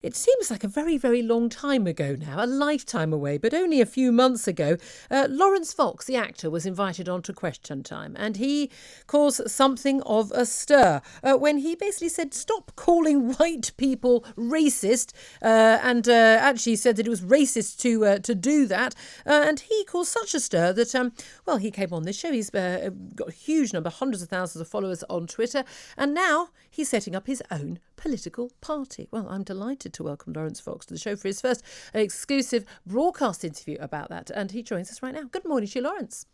It seems like a very, very long time ago now, a lifetime away, but only a few months ago, Laurence Fox, the actor, was invited onto Question Time, and he caused something of a stir when he basically said, stop calling white people racist, and actually said that it was racist to do that. And he caused such a stir that, he came on this show. He's got a huge number, hundreds of thousands of followers on Twitter, and now he's setting up his own political party. Well, I'm delighted to welcome Laurence Fox to the show for his first exclusive broadcast interview about that. And he joins us right now. Good morning to you, Laurence.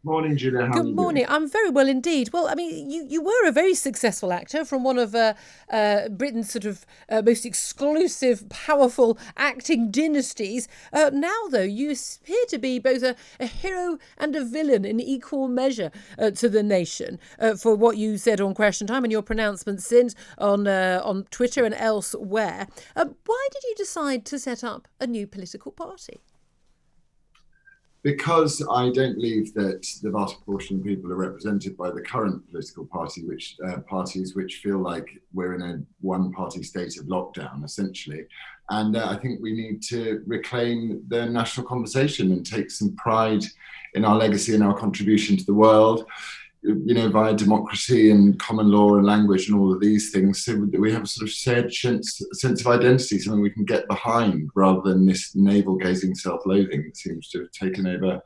Morning, Julia. How are Good you morning. doing? I'm very well indeed. Well, I mean, you were a very successful actor from one of Britain's sort of most exclusive, powerful acting dynasties. Now, though, you appear to be both a hero and a villain in equal measure to the nation for what you said on Question Time and your pronouncements since on Twitter and elsewhere. Why did you decide to set up a new political party? Because I don't believe that the vast proportion of people are represented by the current political parties which feel like we're in a one-party state of lockdown, essentially. And I think we need to reclaim the national conversation and take some pride in our legacy and our contribution to the world, via democracy and common law and language and all of these things, so that we have a sort of shared sense of identity, something we can get behind, rather than this navel-gazing self-loathing that seems to have taken over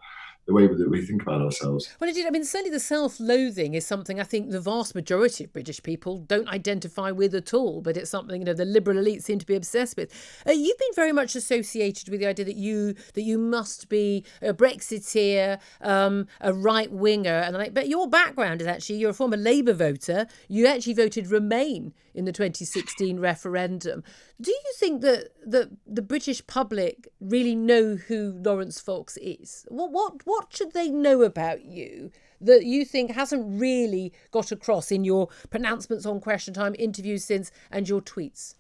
the way that we think about ourselves. Well, indeed, I mean, certainly the self-loathing is something I think the vast majority of British people don't identify with at all, but it's something, the liberal elite seem to be obsessed with. You've been very much associated with the idea that you must be a Brexiteer, a right-winger, but your background is actually, you're a former Labour voter. You actually voted Remain in the 2016 referendum. Do you think that the British public really know who Laurence Fox is? What should they know about you that you think hasn't really got across in your pronouncements on Question Time, interviews since, and your tweets?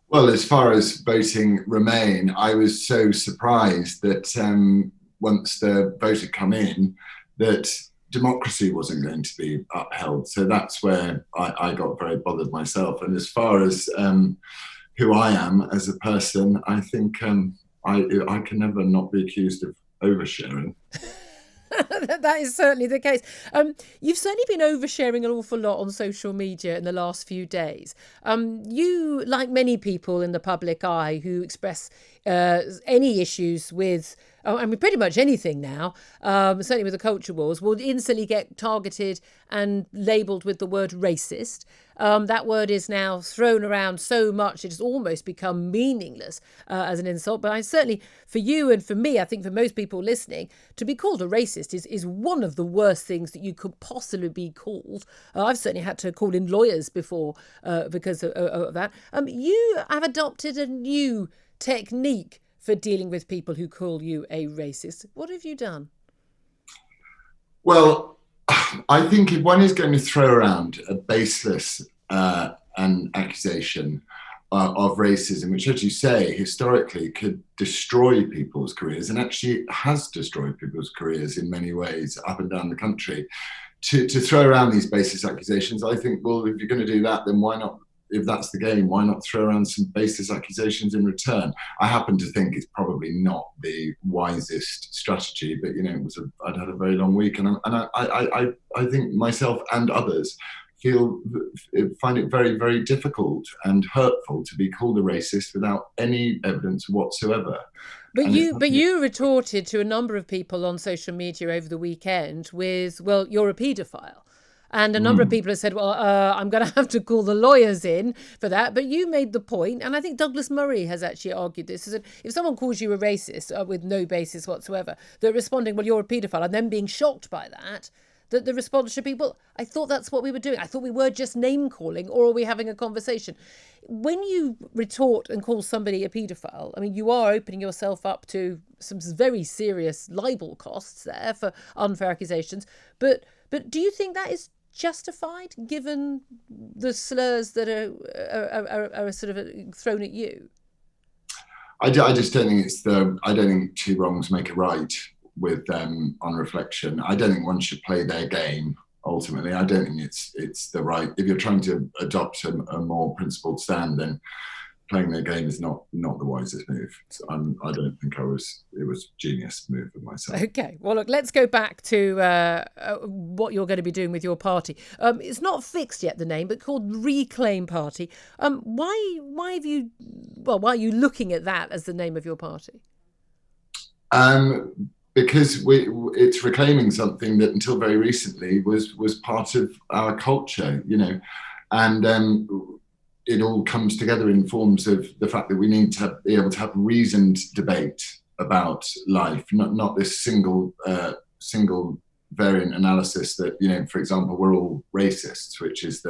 Well, as far as voting Remain, I was so surprised that once the vote had come in, that democracy wasn't going to be upheld. So that's where I got very bothered myself. And as far as who I am as a person, I think I can never not be accused of oversharing. That is certainly the case. You've certainly been oversharing an awful lot on social media in the last few days. You, like many people in the public eye who express any issues with, pretty much anything now, certainly with the culture wars, will instantly get targeted and labelled with the word racist. That word is now thrown around so much it has almost become meaningless as an insult. But certainly for you and for me, I think for most people listening, to be called a racist is one of the worst things that you could possibly be called. I've certainly had to call in lawyers before because of that. You have adopted a new technique for dealing with people who call you a racist. What have you done? Well, I think if one is going to throw around a baseless an accusation of racism, which, as you say, historically could destroy people's careers, and actually has destroyed people's careers in many ways up and down the country, to throw around these baseless accusations, I think, well, if you're going to do that, then why not? If that's the game, why not throw around some baseless accusations in return? I happen to think it's probably not the wisest strategy, but I'd had a very long week, and I think myself and others find it very, very difficult and hurtful to be called a racist without any evidence whatsoever. But you retorted to a number of people on social media over the weekend with, well, you're a paedophile. And a number of people have said, well, I'm going to have to call the lawyers in for that. But you made the point, and I think Douglas Murray has actually argued this, is that if someone calls you a racist with no basis whatsoever, they're responding, well, you're a paedophile, and then being shocked by that, that the response should be, well, I thought that's what we were doing. I thought we were just name-calling, or are we having a conversation? When you retort and call somebody a paedophile, I mean, you are opening yourself up to some very serious libel costs there for unfair accusations. But do you think that is justified given the slurs that are sort of thrown at you? I just don't think I don't think two wrongs make a right with on reflection. I don't think one should play their game ultimately. I don't think it's the right. If you're trying to adopt a more principled stand, then playing their game is not the wisest move. So I don't think it was genius move of myself. Okay, well, look, let's go back to what you're going to be doing with your party. It's not fixed yet, the name, but called Reclaim Party. Why are you looking at that as the name of your party? Because it's reclaiming something that until very recently was part of our culture, and it all comes together in forms of the fact that we need to be able to have reasoned debate about life, not this single variant analysis that, for example, we're all racists, which is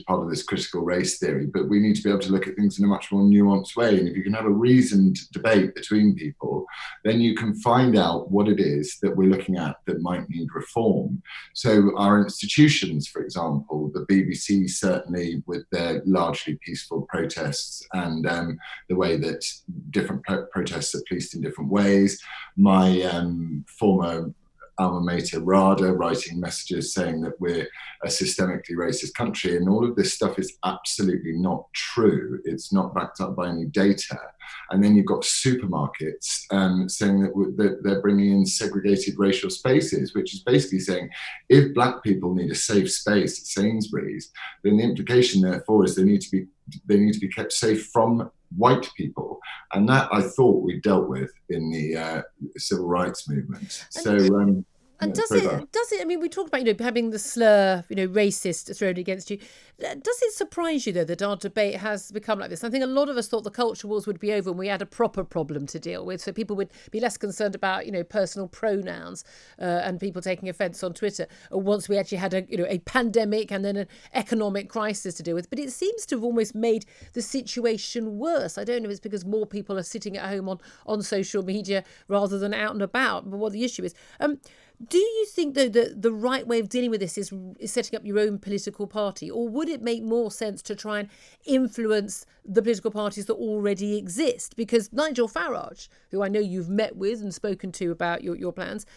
part of this critical race theory. But we need to be able to look at things in a much more nuanced way. And if you can have a reasoned debate between people, then you can find out what it is that we're looking at that might need reform. So our institutions, for example, the BBC, certainly with their largely peaceful protests and the way that different protests are policed in different ways. My former alma mater, RADA, writing messages saying that we're a systemically racist country, and all of this stuff is absolutely not true. It's not backed up by any data. And then you've got supermarkets saying that they're bringing in segregated racial spaces, which is basically saying if black people need a safe space at Sainsbury's, then the implication therefore is they need to be kept safe from white people. And that I thought we dealt with in the civil rights movement. And does it? I mean, we talked about having the slur, racist thrown against you. Does it surprise you though that our debate has become like this? I think a lot of us thought the culture wars would be over when we had a proper problem to deal with, so people would be less concerned about personal pronouns and people taking offence on Twitter. Once we actually had a pandemic and then an economic crisis to deal with, but it seems to have almost made the situation worse. I don't know if it's because more people are sitting at home on social media rather than out and about. But what the issue is. Do you think, though, that the right way of dealing with this is setting up your own political party? Or would it make more sense to try and influence the political parties that already exist? Because Nigel Farage, who I know you've met with and spoken to about your plans,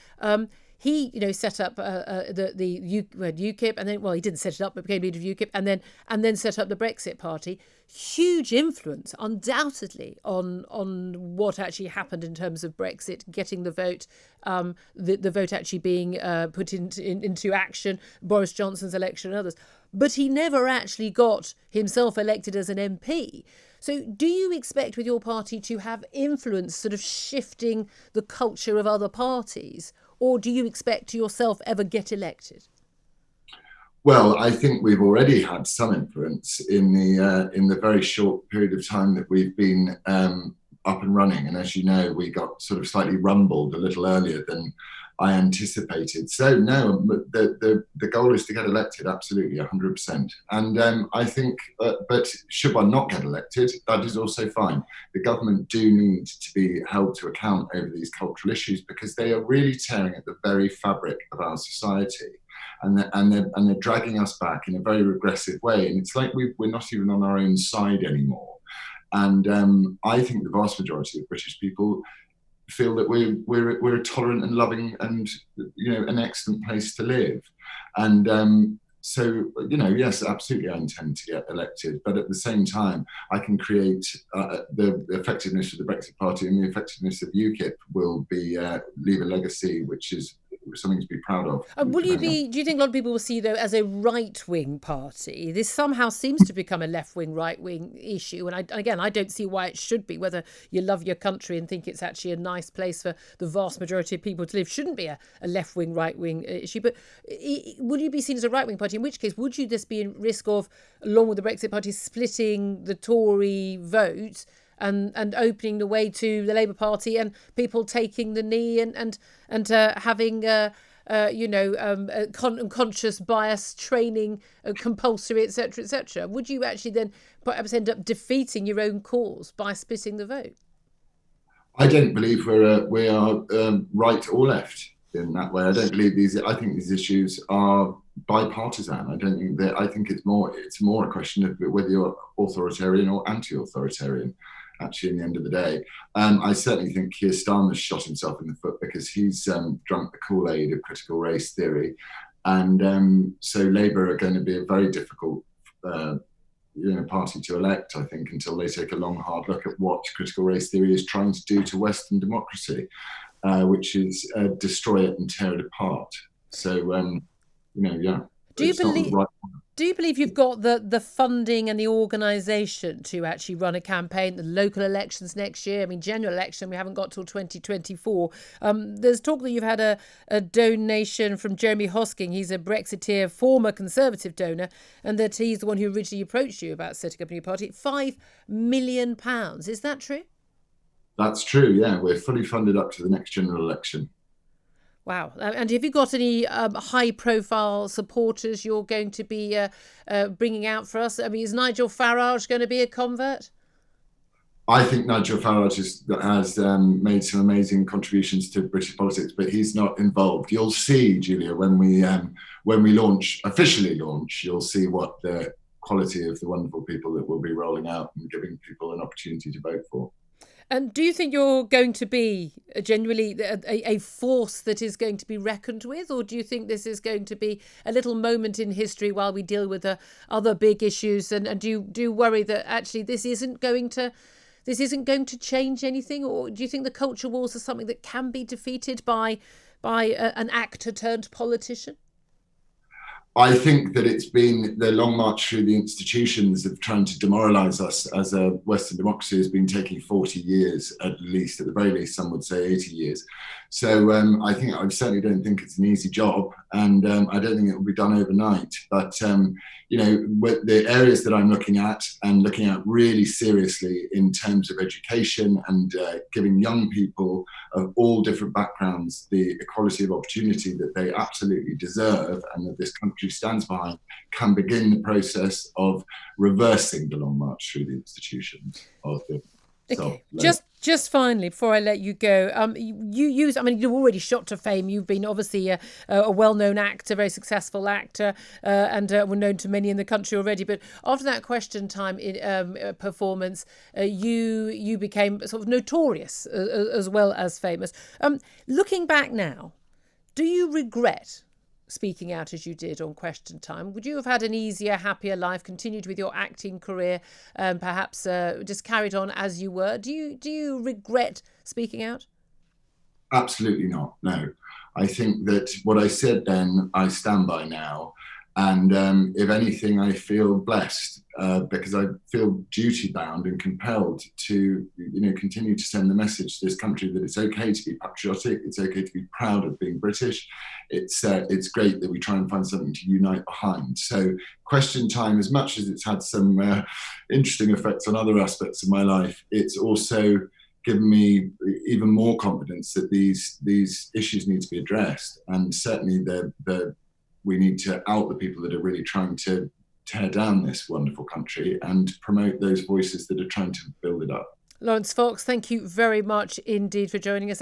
he, set up the UKIP, and then, well, he didn't set it up, but became leader of UKIP, and then set up the Brexit Party. Huge influence, undoubtedly, on what actually happened in terms of Brexit, getting the vote, the vote actually being put into action, Boris Johnson's election and others. But he never actually got himself elected as an MP. So do you expect with your party to have influence sort of shifting the culture of other parties? Or do you expect to yourself ever get elected? Well, I think we've already had some influence in the very short period of time that we've been up and running. And as you know, we got sort of slightly rumbled a little earlier than I anticipated. So no, the goal is to get elected, absolutely, 100%. And I think, but should one not get elected, that is also fine. The government do need to be held to account over these cultural issues because they are really tearing at the very fabric of our society. And they're dragging us back in a very regressive way. And it's like we're not even on our own side anymore. And I think the vast majority of British people feel that we're a tolerant and loving and an excellent place to live. And so yes, absolutely, I intend to get elected. But at the same time, I can create the effectiveness of the Brexit Party and the effectiveness of UKIP will be leave a legacy which is something to be proud of. Do you think a lot of people will see, though, as a right-wing party? This somehow seems to become a left-wing, right-wing issue. And I don't see why it should be. Whether you love your country and think it's actually a nice place for the vast majority of people to live shouldn't be a left-wing, right-wing issue. But will you be seen as a right-wing party? In which case, would you just be in risk of, along with the Brexit Party, splitting the Tory vote and opening the way to the Labour Party and people taking the knee and having conscious bias training, compulsory, etc., etc.? Would you actually then perhaps end up defeating your own cause by splitting the vote? I don't believe we are right or left in that way. I don't believe these. I think these issues are bipartisan. I don't think that. I think it's more a question of whether you're authoritarian or anti-authoritarian. Actually, in the end of the day, I certainly think Keir Starmer's shot himself in the foot because he's drunk the Kool-Aid of critical race theory. And so Labour are going to be a very difficult party to elect, I think, until they take a long, hard look at what critical race theory is trying to do to Western democracy, which is destroy it and tear it apart. So, yeah, Do you it's not the believe? right. Do you believe you've got the funding and the organisation to actually run a campaign? The local elections next year. I mean, general election we haven't got till 2024. There's talk that you've had a donation from Jeremy Hosking. He's a Brexiteer, former Conservative donor, and that he's the one who originally approached you about setting up a new party. £5 million. Is that true? That's true. Yeah, we're fully funded up to the next general election. Wow. And have you got any high-profile supporters you're going to be bringing out for us? I mean, is Nigel Farage going to be a convert? I think Nigel Farage has made some amazing contributions to British politics, but he's not involved. You'll see, Julia, when we officially launch, you'll see what the quality of the wonderful people that will be rolling out and giving people an opportunity to vote for. And do you think you're going to be genuinely a force that is going to be reckoned with, or do you think this is going to be a little moment in history while we deal with the other big issues? And do you worry that actually this isn't going to change anything, or do you think the culture wars are something that can be defeated by an actor turned politician? I think that it's been the long march through the institutions of trying to demoralise us as a Western democracy has been taking 40 years, at least, at the very least, some would say 80 years. So I certainly don't think it's an easy job, and I don't think it will be done overnight. But, the areas that I'm looking at really seriously in terms of education and giving young people of all different backgrounds the equality of opportunity that they absolutely deserve and that this country stands behind, can begin the process of reversing the long march through the institutions of the Okay, just finally, before I let you go, you're already shot to fame. You've been obviously a well-known actor, very successful actor, and were known to many in the country already. But after that Question Time performance, you became sort of notorious as well as famous. Looking back now, do you regret speaking out as you did on Question Time? Would you have had an easier, happier life, continued with your acting career, and perhaps just carried on as you were? Do you regret speaking out? Absolutely not. No. I think that what I said then, I stand by now. And if anything, I feel blessed because I feel duty bound and compelled to, continue to send the message to this country that it's okay to be patriotic. It's okay to be proud of being British. It's great that we try and find something to unite behind. So Question Time, as much as it's had some interesting effects on other aspects of my life, it's also given me even more confidence that these issues need to be addressed. And certainly we need to out the people that are really trying to tear down this wonderful country and promote those voices that are trying to build it up. Laurence Fox, thank you very much indeed for joining us.